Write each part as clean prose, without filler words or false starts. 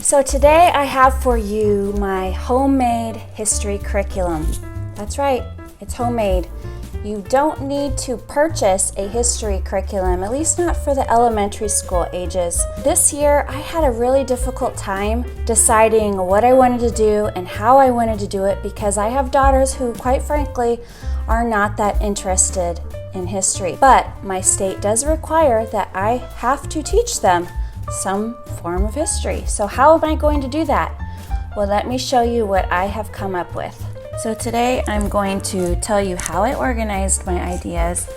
So today I have for you my homemade history curriculum. That's right, it's homemade. You don't need to purchase a history curriculum, at least not for the elementary school ages. This year I had a really difficult time deciding what I wanted to do and how I wanted to do it because I have daughters who, quite frankly, are not that interested in history. But my state does require that I have to teach them some form of history. So how am I going to do that? Well, let me show you what I have come up with. So today I'm going to tell you how I organized my ideas,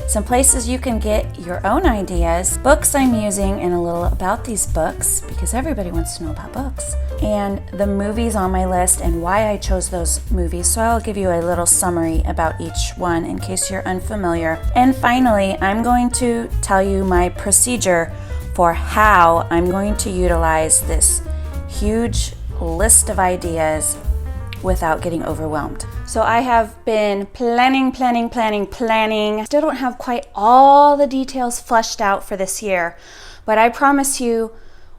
some places you can get your own ideas, books I'm using, and a little about these books because everybody wants to know about books, and the movies on my list and why I chose those movies. So I'll give you a little summary about each one in case you're unfamiliar. And finally, I'm going to tell you my procedure for how I'm going to utilize this huge list of ideas without getting overwhelmed. So I have been planning. Still don't have quite all the details fleshed out for this year, but I promise you,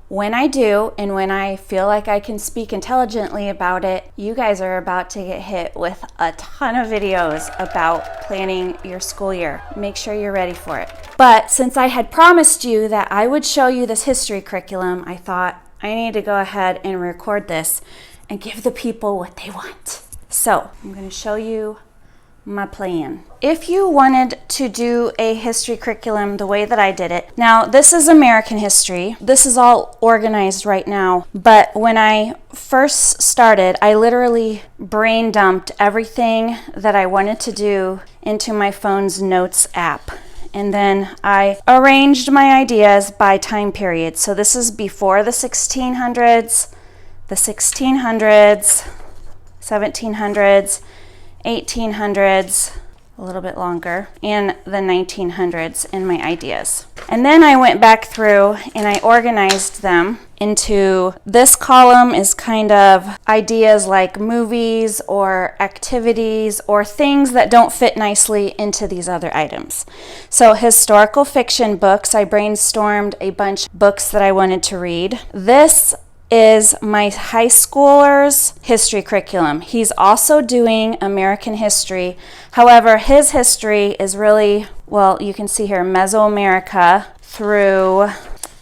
when I do, and when I feel like I can speak intelligently about it, you guys are about to get hit with a ton of videos about planning your school year. Make sure you're ready for it. But since I had promised you that I would show you this history curriculum, I thought I need to go ahead and record this and give the people what they want. So I'm going to show you my plan. If you wanted to do a history curriculum the way that I did it, now this is American history. This is all organized right now, but when I first started, I literally brain dumped everything that I wanted to do into my phone's notes app. And then I arranged my ideas by time period. So this is before the 1600s, the 1600s, 1700s, 1800s, a little bit longer, and the 1900s in my ideas. And then I went back through and I organized them into, this column is kind of ideas like movies or activities or things that don't fit nicely into these other items. So historical fiction books, I brainstormed a bunch of books that I wanted to read. This is my high schooler's history curriculum. He's also doing American history. However, his history is really, well, you can see here, Mesoamerica through,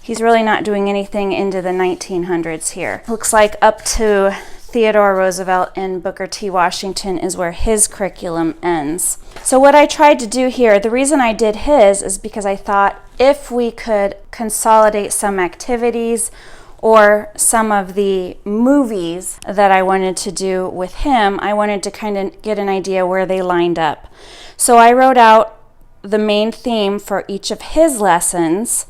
he's really not doing anything into the 1900s here. Looks like up to Theodore Roosevelt and Booker T. Washington is where his curriculum ends. So what I tried to do here, the reason I did his is because I thought if we could consolidate some activities or some of the movies that I wanted to do with him, I wanted to kind of get an idea where they lined up. So I wrote out the main theme for each of his lessons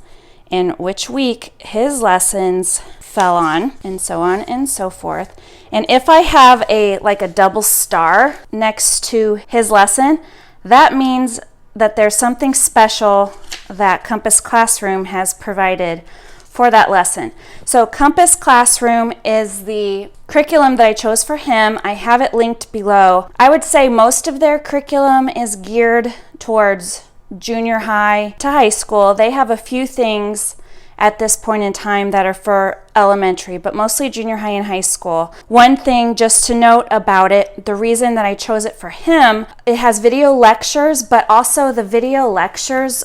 and which week his lessons fell on and so forth. And if I have a double star next to his lesson, that means that there's something special that Compass Classroom has provided for that lesson. So Compass Classroom is the curriculum that I chose for him. I have it linked below. I would say most of their curriculum is geared towards junior high to high school. They have a few things at this point in time that are for elementary, but mostly junior high and high school. One thing just to note about it, the reason that I chose it for him, it has video lectures, but also the video lectures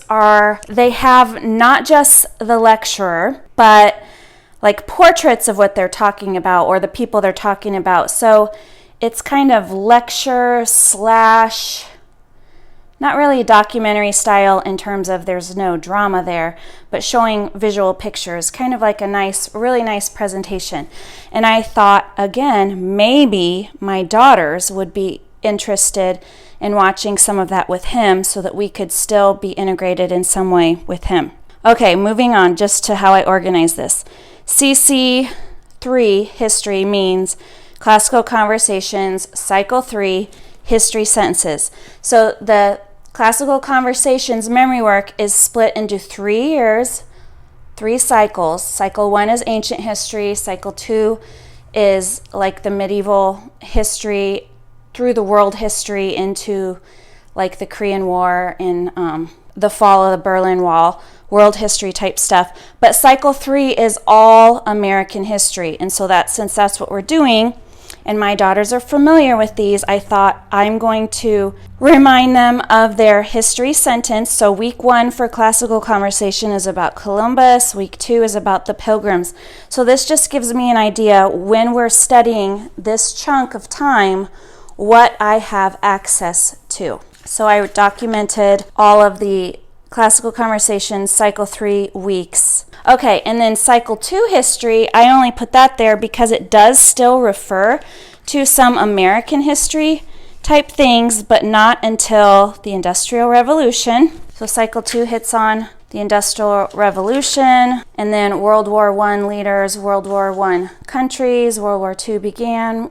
they have not just the lecturer, but like portraits of what they're talking about or the people they're talking about. So it's kind of lecture slash, not really documentary style in terms of there's no drama there, but showing visual pictures, kind of like a really nice presentation. And I thought, again, maybe my daughters would be interested in watching some of that with him so that we could still be integrated in some way with him. Okay, moving on just to how I organize this. CC3 history means classical conversations, cycle 3, history sentences. So the classical conversations memory work is split into 3 years, 3 cycles. Cycle 1 is ancient history. Cycle 2 is like the medieval history through the world history into like the Korean War and the fall of the Berlin Wall, world history type stuff. But cycle 3 is all American history. And so since that's what we're doing, and my daughters are familiar with these, I thought I'm going to remind them of their history sentence. So week 1 for classical conversation is about Columbus. Week 2 is about the Pilgrims. So this just gives me an idea when we're studying this chunk of time, what I have access to. So I documented all of the classical conversations, cycle 3 weeks. Okay, and then cycle 2 history, I only put that there because it does still refer to some American history type things, but not until the Industrial Revolution. So cycle 2 hits on the Industrial Revolution, and then World War I leaders, World War I countries, World War II began,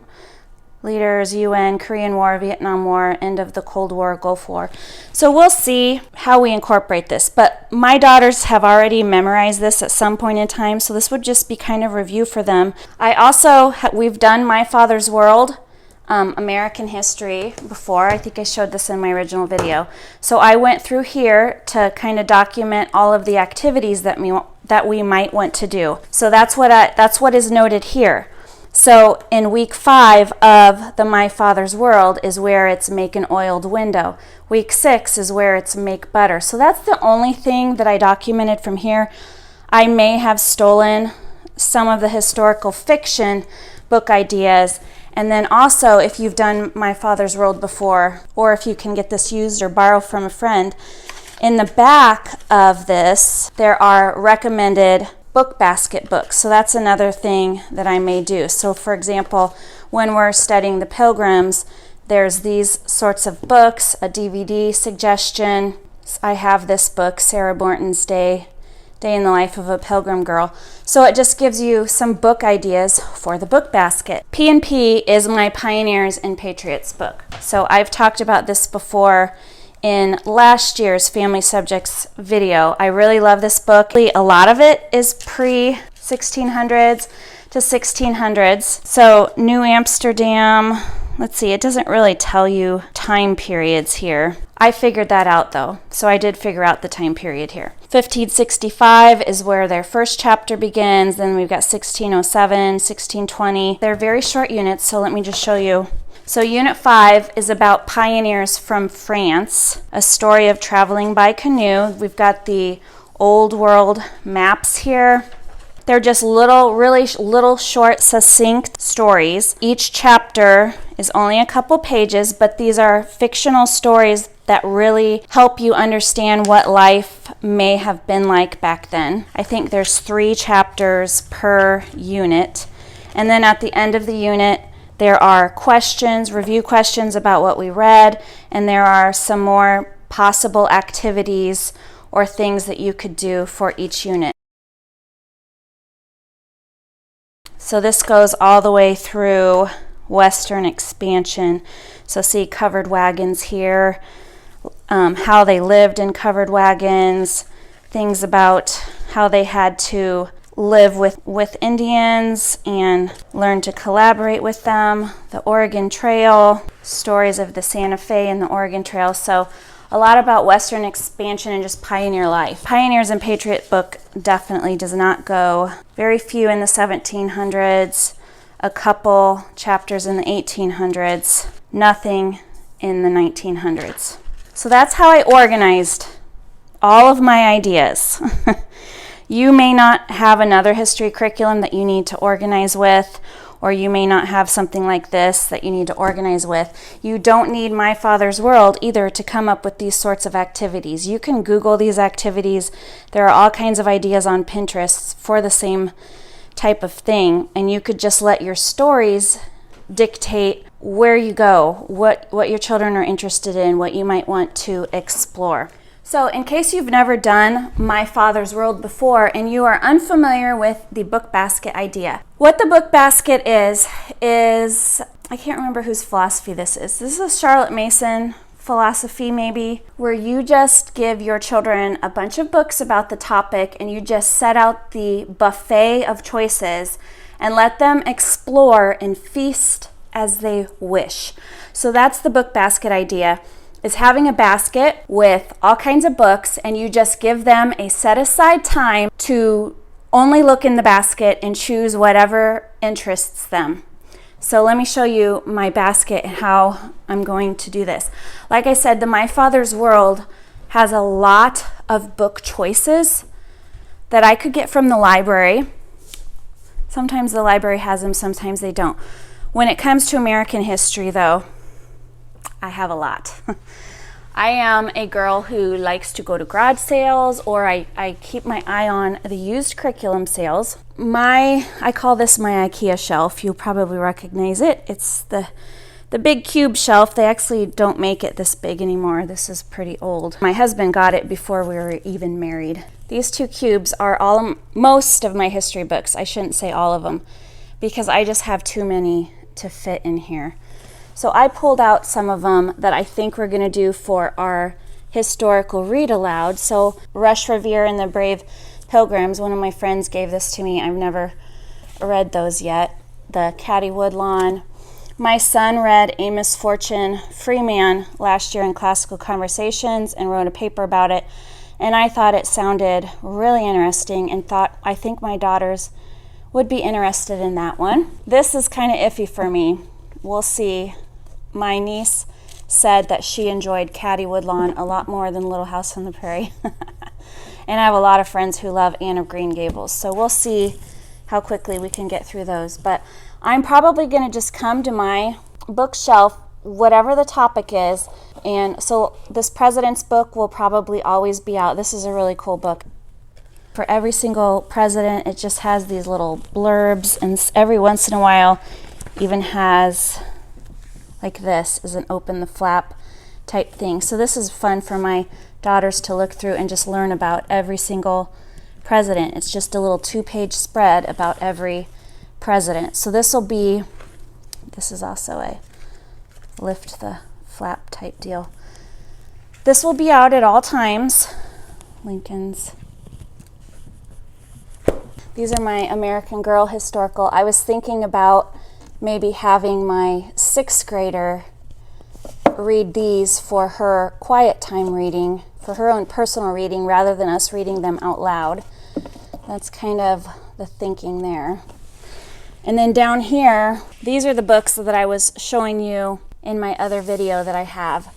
leaders, UN, Korean War, Vietnam War, end of the Cold War, Gulf War. So we'll see how we incorporate this. But my daughters have already memorized this at some point in time, so this would just be kind of review for them. I also, we've done My Father's World, American history before. I think I showed this in my original video. So I went through here to kind of document all of the activities that we might want to do. So that's what is noted here. So in week 5 of the My Father's World is where it's make an oiled window. Week 6 is where it's make butter. So that's the only thing that I documented from here. I may have stolen some of the historical fiction book ideas. And then also, if you've done My Father's World before, or if you can get this used or borrow from a friend, in the back of this, there are recommended book basket books. So that's another thing that I may do. So for example, when we're studying the Pilgrims, there's these sorts of books, a DVD suggestion. I have this book, Sarah Bourton's Day in the Life of a Pilgrim Girl. So it just gives you some book ideas for the book basket. P&P is my Pioneers and Patriots book. So I've talked about this before in last year's Family Subjects video. I really love this book. A lot of it is pre-1600s to 1600s. So New Amsterdam, let's see, it doesn't really tell you time periods here. I figured that out though, so I did figure out the time period here. 1565 is where their first chapter begins. Then we've got 1607, 1620. They're very short units, so let me just show you. So Unit 5 is about pioneers from France, a story of traveling by canoe. We've got the old world maps here. They're just really little short, succinct stories. Each chapter is only a couple pages, but these are fictional stories that really help you understand what life may have been like back then. I think there's 3 chapters per unit. And then at the end of the unit, there are questions, review questions about what we read, and there are some more possible activities or things that you could do for each unit. So this goes all the way through Western expansion. So see covered wagons here, how they lived in covered wagons, things about how they had to live with Indians and learn to collaborate with them, the Oregon Trail, stories of the Santa Fe and the Oregon Trail. So a lot about Western expansion and just pioneer life. Pioneers and Patriot book definitely does not go. Very few in the 1700s, a couple chapters in the 1800s, nothing in the 1900s. So that's how I organized all of my ideas. You may not have another history curriculum that you need to organize with, or you may not have something like this that you need to organize with. You don't need My Father's World either to come up with these sorts of activities. You can Google these activities. There are all kinds of ideas on Pinterest for the same type of thing, and you could just let your stories dictate where you go, what your children are interested in, what you might want to explore. So in case you've never done My Father's World before and you are unfamiliar with the book basket idea, what the book basket is, I can't remember whose philosophy this is. This is a Charlotte Mason philosophy maybe, where you just give your children a bunch of books about the topic and you just set out the buffet of choices and let them explore and feast as they wish. So that's the book basket idea. is having a basket with all kinds of books, and you just give them a set aside time to only look in the basket and choose whatever interests them. So let me show you my basket and how I'm going to do this. Like I said, the My Father's World has a lot of book choices that I could get from the library. Sometimes the library has them, sometimes they don't. When it comes to American history, though, I have a lot. I am a girl who likes to go to garage sales, or I keep my eye on the used curriculum sales. I call this my IKEA shelf. You'll probably recognize it. It's the big cube shelf. They actually don't make it this big anymore. This is pretty old. My husband got it before we were even married. These two cubes are most of my history books. I shouldn't say all of them, because I just have too many to fit in here. So I pulled out some of them that I think we're going to do for our historical read aloud. So Rush Revere and the Brave Pilgrims, one of my friends gave this to me. I've never read those yet. The Caddy Woodlawn. My son read Amos Fortune Freeman last year in Classical Conversations and wrote a paper about it. And I thought it sounded really interesting and thought I think my daughters would be interested in that one. This is kind of iffy for me. We'll see. My niece said that she enjoyed Caddy Woodlawn a lot more than Little House on the Prairie. And I have a lot of friends who love Anne of Green Gables. So we'll see how quickly we can get through those. But I'm probably going to just come to my bookshelf, whatever the topic is. And so this president's book will probably always be out. This is a really cool book. For every single president, it just has these little blurbs, and every once in a while even has, like this, is an open the flap type thing. So this is fun for my daughters to look through and just learn about every single president. It's just a little 2-page spread about every president. So this is also a lift the flap type deal. This will be out at all times. Lincoln's. These are my American Girl historical. I was thinking about maybe having my 6th grader read these for her quiet time reading, for her own personal reading, rather than us reading them out loud. That's kind of the thinking there. And then down here, these are the books that I was showing you in my other video that I have,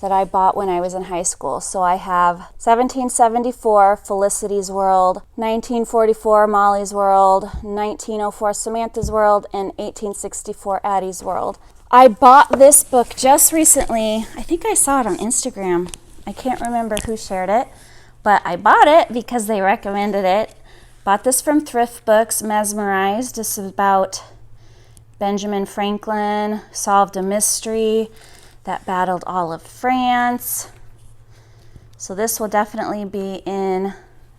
that I bought when I was in high school. So I have 1774, Felicity's World, 1944, Molly's World, 1904, Samantha's World, and 1864, Addie's World. I bought this book just recently. I think I saw it on Instagram. I can't remember who shared it, but I bought it because they recommended it. Bought this from Thrift Books, Mesmerized. This is about Benjamin Franklin solved a mystery that battled all of France. So this will definitely be in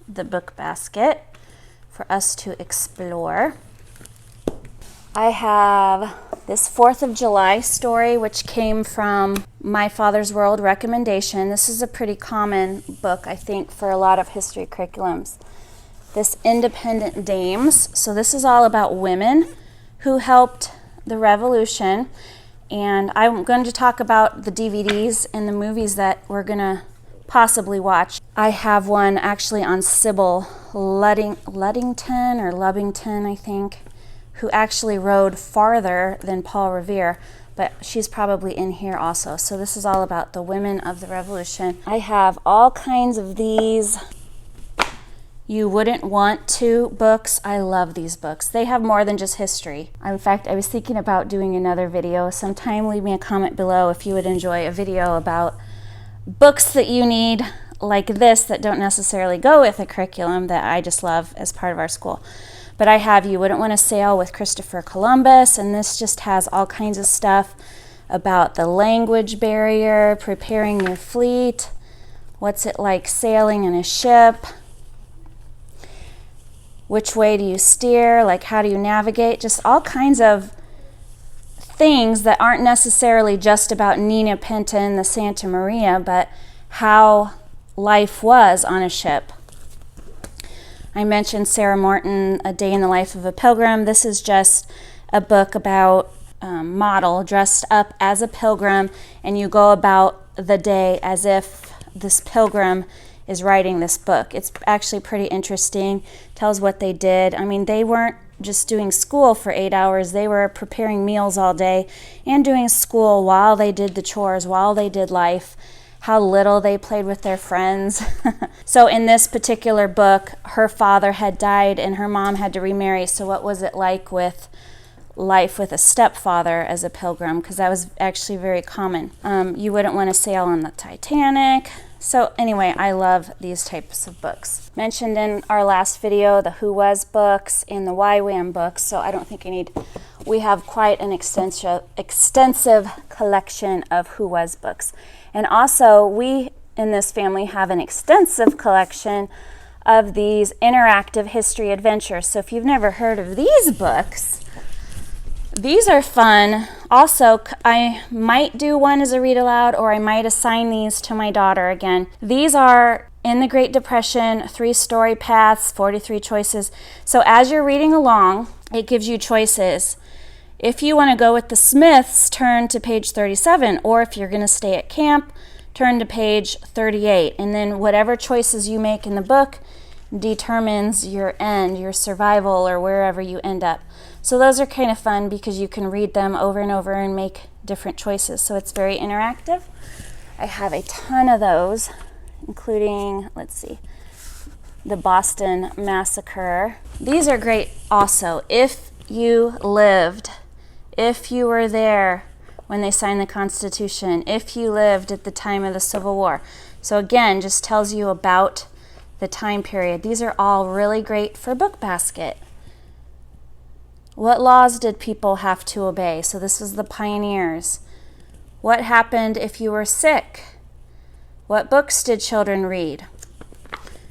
the book basket for us to explore. I have this 4th of July story, which came from My Father's World recommendation. This is a pretty common book, I think, for a lot of history curriculums. This Independent Dames. So this is all about women who helped the Revolution. And I'm going to talk about the DVDs and the movies that we're going to possibly watch. I have one actually on Sybil Luddington, I think, who actually rode farther than Paul Revere, but she's probably in here also. So this is all about the women of the Revolution. I have all kinds of these You Wouldn't Want To books. I love these books. They have more than just history. In fact, I was thinking about doing another video sometime. Leave me a comment below if you would enjoy a video about books that you need like this that don't necessarily go with a curriculum that I just love as part of our school. But I have You Wouldn't Want to Sail with Christopher Columbus, and this just has all kinds of stuff about the language barrier, preparing your fleet, what's it like sailing in a ship, which way do you steer, like how do you navigate, just all kinds of things that aren't necessarily just about Nina Pinta and the Santa Maria, but how life was on a ship. I mentioned Sarah Morton, A Day in the Life of a Pilgrim. This is just a book about model dressed up as a pilgrim, and you go about the day as if this pilgrim is writing this book. It's actually pretty interesting. Tells what they did. I mean, they weren't just doing school for 8 hours. They were preparing meals all day and doing school while they did the chores, while they did life. How little they played with their friends. So in this particular book, her father had died and her mom had to remarry. So what was it like with life with a stepfather as a pilgrim? Because that was actually very common. You wouldn't want to sail on the Titanic. So anyway, I love these types of books. Mentioned in our last video, the Who Was books and the YWAM books. So I don't think we have quite an extensive collection of Who Was books. And also, we in this family have an extensive collection of these interactive history adventures. So if you've never heard of these books, these are fun. Also, I might do one as a read aloud, or I might assign these to my daughter again. These are in the Great Depression, 3-story paths, 43 choices. So as you're reading along, it gives you choices. If you want to go with the Smiths, turn to page 37, or if you're going to stay at camp, turn to page 38. And then whatever choices you make in the book determines your end, your survival, or wherever you end up. So those are kind of fun because you can read them over and over and make different choices. So it's very interactive. I have a ton of those, including, let's see, the Boston Massacre. These are great also. If you lived, if you were there when they signed the Constitution, if you lived at the time of the Civil War. So again, just tells you about the time period. These are all really great for book basket. What laws did people have to obey? So this is the pioneers. What happened if you were sick? What books did children read?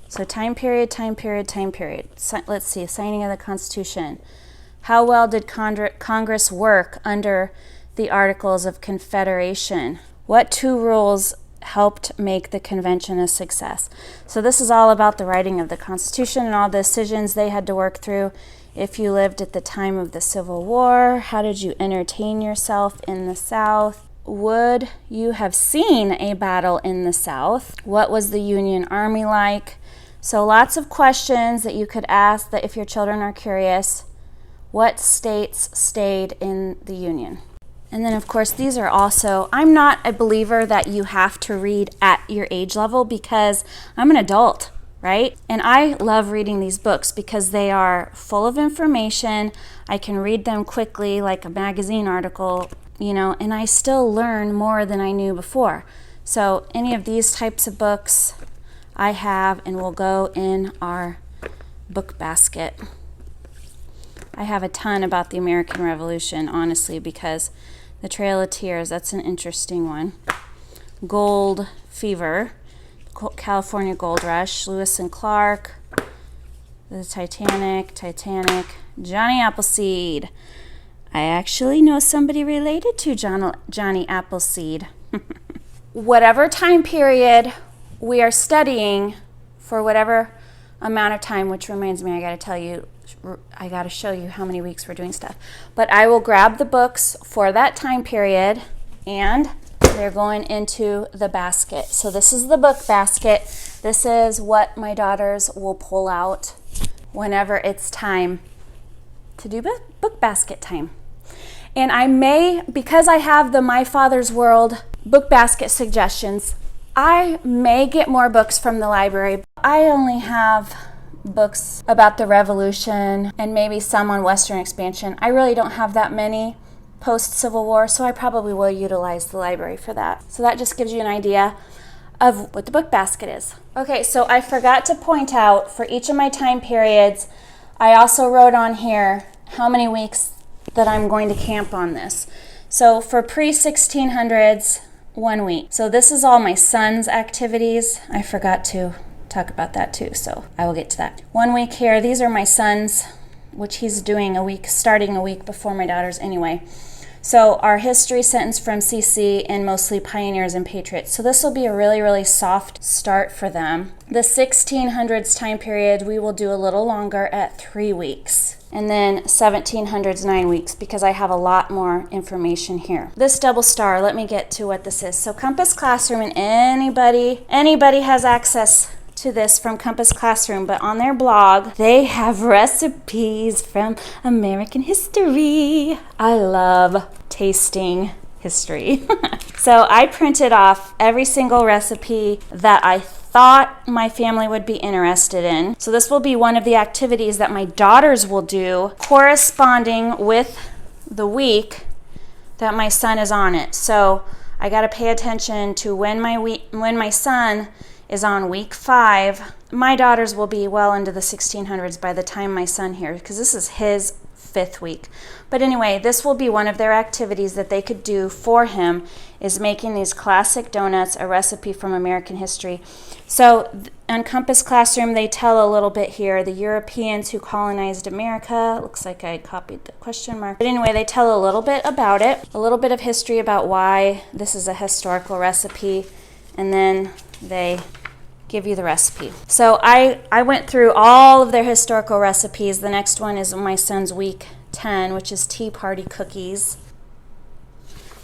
So time period, time period, time period. Let's see, signing of the Constitution. How well did Congress work under the Articles of Confederation? What 2 rules helped make the convention a success? So this is all about the writing of the Constitution and all the decisions they had to work through. If you lived at the time of the Civil War, how did you entertain yourself in the South? Would you have seen a battle in the South? What was the Union Army like? So lots of questions that you could ask that if your children are curious. What states stayed in the Union? And then, of course, these are also, I'm not a believer that you have to read at your age level because I'm an adult, right? And I love reading these books because they are full of information. I can read them quickly like a magazine article, you know, and I still learn more than I knew before. So any of these types of books I have and will go in our book basket. I have a ton about the American Revolution, honestly, because the Trail of Tears, that's an interesting one. Gold Fever, California Gold Rush, Lewis and Clark, the Titanic, Johnny Appleseed. I actually know somebody related to Johnny Appleseed. Whatever time period we are studying for whatever amount of time, which reminds me, I got to show you how many weeks we're doing stuff. But I will grab the books for that time period and they're going into the basket. So this is the book basket. This is what my daughters will pull out whenever it's time to do book basket time. And I may, because I have the My Father's World book basket suggestions, I may get more books from the library. I only have books about the Revolution and maybe some on Western expansion. I really don't have that many post-Civil War, so I probably will utilize the library for that. So that just gives you an idea of what the book basket is. Okay, so I forgot to point out for each of my time periods, I also wrote on here how many weeks that I'm going to camp on this. So for pre-1600s, 1 week. So this is all my son's activities. I forgot to talk about that too, so I will get to that. 1 week here. These are my son's, which he's doing a week, starting a week before my daughter's anyway. So our history sentence from CC and mostly pioneers and patriots. So this will be a really, really soft start for them. The 1600s time period, we will do a little longer at 3 weeks. And then 1700s, 9 weeks, because I have a lot more information here. This double star, let me get to what this is. So Compass Classroom, and anybody has access to this from Compass Classroom, but on their blog, they have recipes from American history. I love tasting history. So I printed off every single recipe that I thought my family would be interested in. So this will be one of the activities that my daughters will do, corresponding with the week that my son is on it. So I got to pay attention to when my son is on week 5. My daughters will be well into the 1600s by the time my son here, because this is his 5th week. But anyway, this will be one of their activities that they could do for him, is making these classic donuts, a recipe from American history. So on Compass Classroom, they tell a little bit here, the Europeans who colonized America. Looks like I copied the question mark. But anyway, they tell a little bit about it, a little bit of history about why this is a historical recipe, and then they give you the recipe. So I went through all of their historical recipes. The next one is my son's week 10, which is tea party cookies.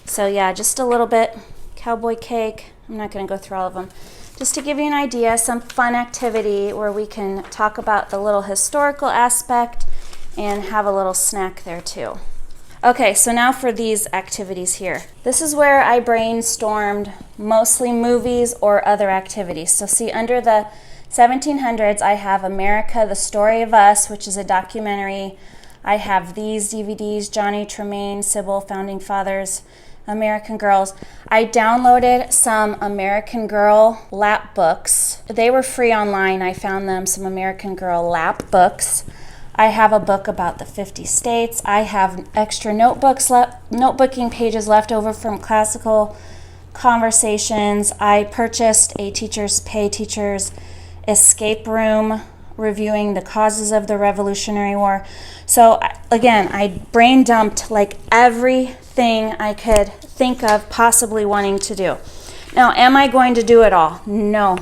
So yeah, just a little bit. Cowboy cake. I'm not going to go through all of them. Just to give you an idea, some fun activity where we can talk about the little historical aspect and have a little snack there too. Okay, so now for these activities here. This is where I brainstormed mostly movies or other activities. So see, under the 1700s, I have America, The Story of Us, which is a documentary. I have these DVDs, Johnny Tremaine, Sybil, Founding Fathers, American Girls. I downloaded some American Girl lap books. They were free online. I found them, some American Girl lap books. I have a book about the 50 states. I have extra notebooking pages left over from classical conversations. I purchased a Teachers Pay Teachers escape room reviewing the causes of the Revolutionary War. So again, I brain dumped like everything I could think of possibly wanting to do. Now, am I going to do it all? No,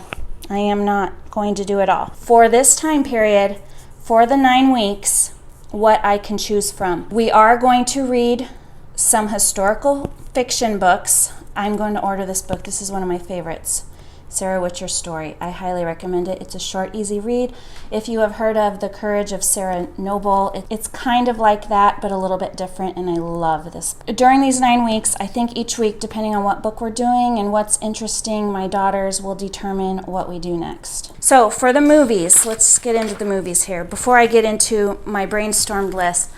I am not going to do it all. For this time period, for the 9 weeks, what I can choose from. We are going to read some historical fiction books. I'm going to order this book. This is one of my favorites. Sarah Witcher's Story. I highly recommend it. It's a short, easy read. If you have heard of The Courage of Sarah Noble, it's kind of like that, but a little bit different, and I love this. During these 9 weeks, I think each week, depending on what book we're doing and what's interesting, my daughters will determine what we do next. So for the movies, let's get into the movies here. Before I get into my brainstormed list,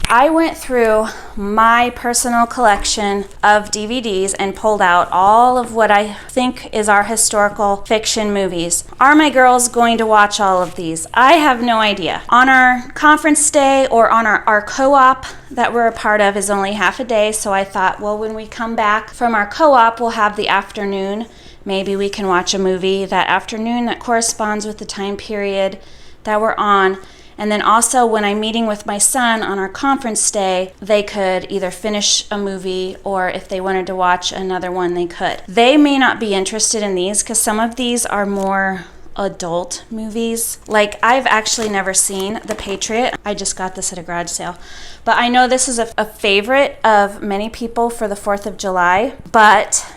I went through my personal collection of DVDs and pulled out all of what I think is our historical fiction movies. Are my girls going to watch all of these? I have no idea. On our conference day or on our co-op that we're a part of is only half a day, so I thought, well, when we come back from our co-op, we'll have the afternoon. Maybe we can watch a movie that afternoon that corresponds with the time period that we're on. And then also when I'm meeting with my son on our conference day, they could either finish a movie or if they wanted to watch another one, they could. They may not be interested in these because some of these are more adult movies. Like I've actually never seen The Patriot. I just got this at a garage sale. But I know this is a favorite of many people for the 4th of July, but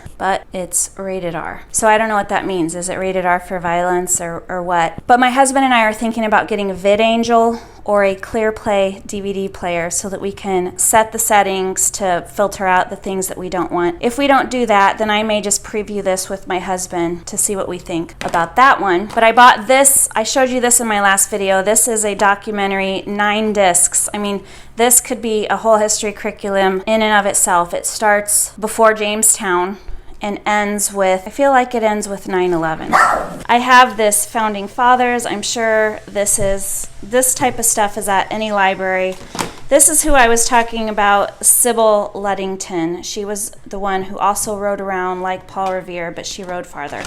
it's rated R. So I don't know what that means. Is it rated R for violence or what? But my husband and I are thinking about getting a VidAngel or a ClearPlay DVD player so that we can set the settings to filter out the things that we don't want. If we don't do that, then I may just preview this with my husband to see what we think about that one. But I bought this. I showed you this in my last video. This is a documentary, 9 discs. I mean, this could be a whole history curriculum in and of itself. It starts before Jamestown and ends with, I feel like it ends with 9/11. I have this Founding Fathers. I'm sure this type of stuff is at any library. This is who I was talking about, Sybil Ludington. She was the one who also rode around like Paul Revere, but she rode farther.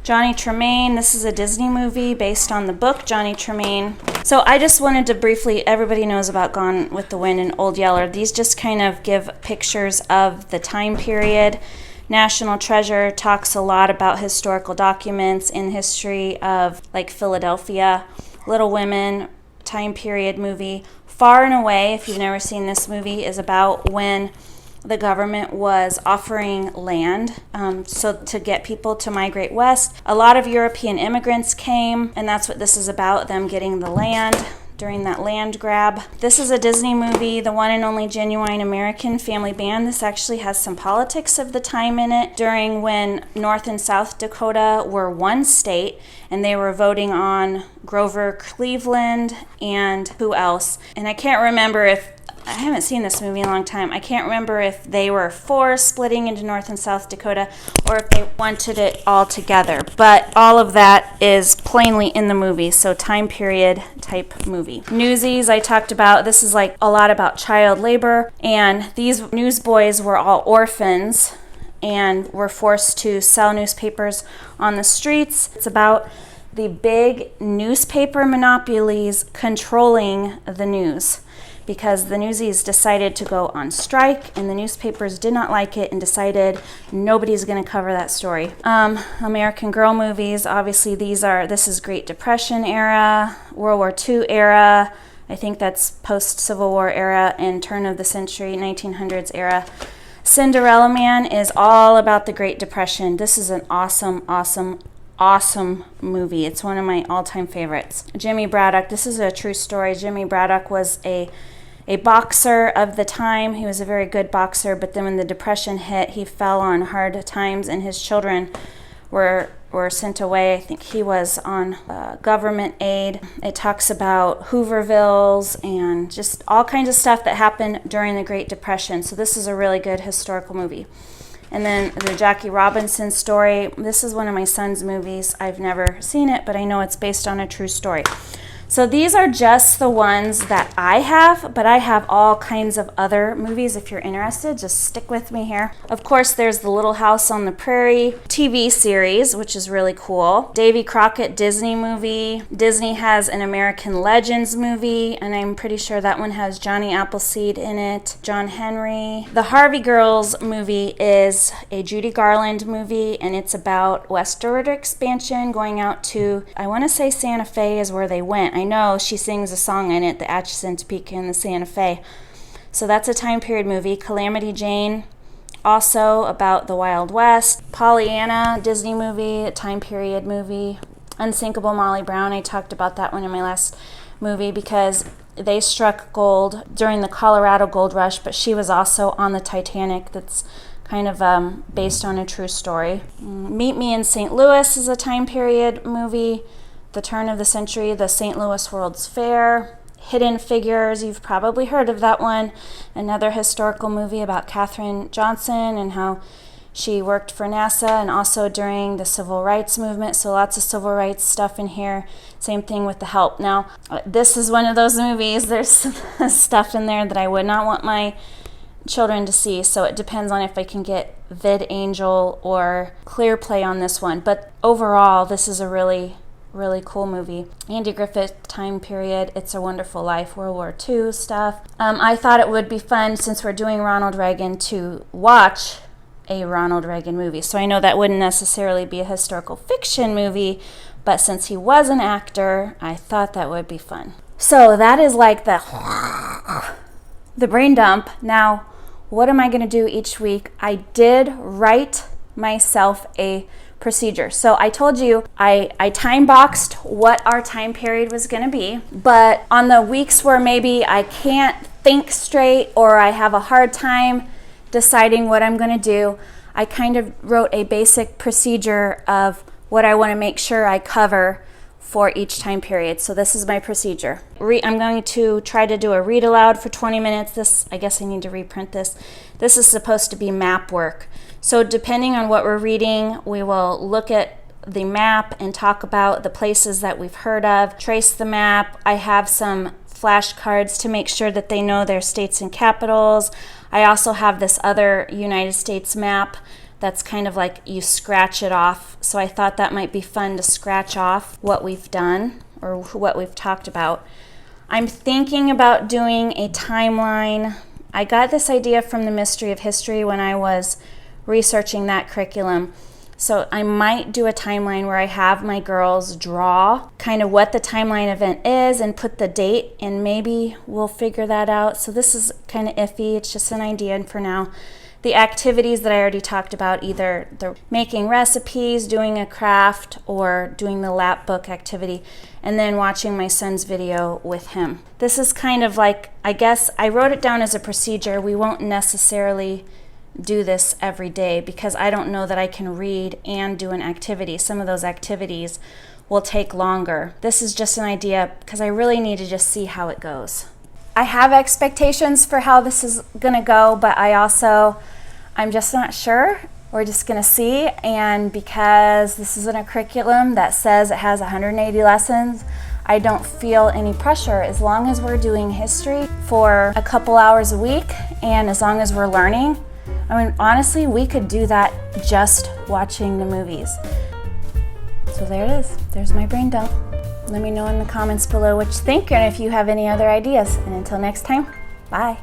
Johnny Tremaine, this is a Disney movie based on the book Johnny Tremaine. So I just wanted to briefly, everybody knows about Gone with the Wind and Old Yeller. These just kind of give pictures of the time period. National Treasure talks a lot about historical documents in history of like Philadelphia. Little Women, time period movie. Far and Away, if you've never seen this movie, is about when the government was offering land so to get people to migrate west. A lot of European immigrants came, and that's what this is about, them getting the land during that land grab. This is a Disney movie, The One and Only Genuine American Family Band. This actually has some politics of the time in it, during when North and South Dakota were one state, and they were voting on Grover Cleveland and who else. And I can't remember if, I haven't seen this movie in a long time. I can't remember if they were for splitting into North and South Dakota or if they wanted it all together. But all of that is plainly in the movie, so time period type movie. Newsies, I talked about. This is like a lot about child labor, and these newsboys were all orphans and were forced to sell newspapers on the streets. It's about the big newspaper monopolies controlling the news, because the newsies decided to go on strike and the newspapers did not like it and decided nobody's going to cover that story. American Girl movies, obviously this is Great Depression era, World War II era, I think that's post-Civil War era and turn of the century, 1900s era. Cinderella Man is all about the Great Depression. This is an awesome movie. It's one of my all-time favorites. Jimmy Braddock, this is a true story. Jimmy Braddock was a boxer of the time. He was a very good boxer, but then when the Depression hit, he fell on hard times and his children were sent away. I think he was on government aid. It talks about Hoovervilles and just all kinds of stuff that happened during the Great Depression. So this is a really good historical movie. And then the Jackie Robinson story. This is one of my son's movies. I've never seen it, but I know it's based on a true story. So these are just the ones that I have, but I have all kinds of other movies. If you're interested, just stick with me here. Of course, there's the Little House on the Prairie TV series, which is really cool. Davy Crockett Disney movie. Disney has an American Legends movie, and I'm pretty sure that one has Johnny Appleseed in it, John Henry. The Harvey Girls movie is a Judy Garland movie, and it's about westward expansion going out to, I want to say Santa Fe is where they went. I know she sings a song in it, the Atchison, Topeka, and the Santa Fe. So that's a time period movie. Calamity Jane, also about the Wild West. Pollyanna, Disney movie, a time period movie. Unsinkable Molly Brown, I talked about that one in my last movie because they struck gold during the Colorado Gold Rush, but she was also on the Titanic. That's kind of based on a true story. Meet Me in St. Louis is a time period movie. The turn of the century, the St. Louis World's Fair. Hidden Figures, you've probably heard of that one. Another historical movie about Katherine Johnson and how she worked for NASA and also during the civil rights movement. So lots of civil rights stuff in here. Same thing with The Help. Now, this is one of those movies. There's stuff in there that I would not want my children to see. So it depends on if I can get VidAngel or ClearPlay on this one. But overall, this is a really cool movie. Andy Griffith time period, It's a Wonderful Life, World War II stuff. I thought it would be fun, since we're doing Ronald Reagan, to watch a Ronald Reagan movie. So I know that wouldn't necessarily be a historical fiction movie, but since he was an actor, I thought that would be fun. So that is like the brain dump. Now, what am I going to do each week? I did write myself a procedure. So I told you I time boxed what our time period was going to be, but on the weeks where maybe I can't think straight or I have a hard time deciding what I'm going to do, I kind of wrote a basic procedure of what I want to make sure I cover for each time period. So this is my procedure. I'm going to try to do a read aloud for 20 minutes. I guess I need to reprint this. This is supposed to be map work. So depending on what we're reading, we will look at the map and talk about the places that we've heard of, trace the map. I have some flashcards to make sure that they know their states and capitals. I also have this other United States map that's kind of like you scratch it off. So I thought that might be fun to scratch off what we've done or what we've talked about. I'm thinking about doing a timeline. I got this idea from the Mystery of History when I was researching that curriculum. So I might do a timeline where I have my girls draw kind of what the timeline event is and put the date, and maybe we'll figure that out. So this is kind of iffy. It's just an idea for now. The activities that I already talked about, either the making recipes, doing a craft, or doing the lap book activity, and then watching my son's video with him. This is kind of like, I guess I wrote it down as a procedure. We won't necessarily do this every day because I don't know that I can read and do an activity. Some of those activities will take longer. This is just an idea because I really need to just see how it goes. I have expectations for how this is gonna go, but I'm just not sure. We're just gonna see, and because this isn't a curriculum that says it has 180 lessons, I don't feel any pressure. As long as we're doing history for a couple hours a week, and as long as we're learning, I mean, honestly, we could do that just watching the movies. So there it is. There's my brain dump. Let me know in the comments below what you think and if you have any other ideas. And until next time, bye.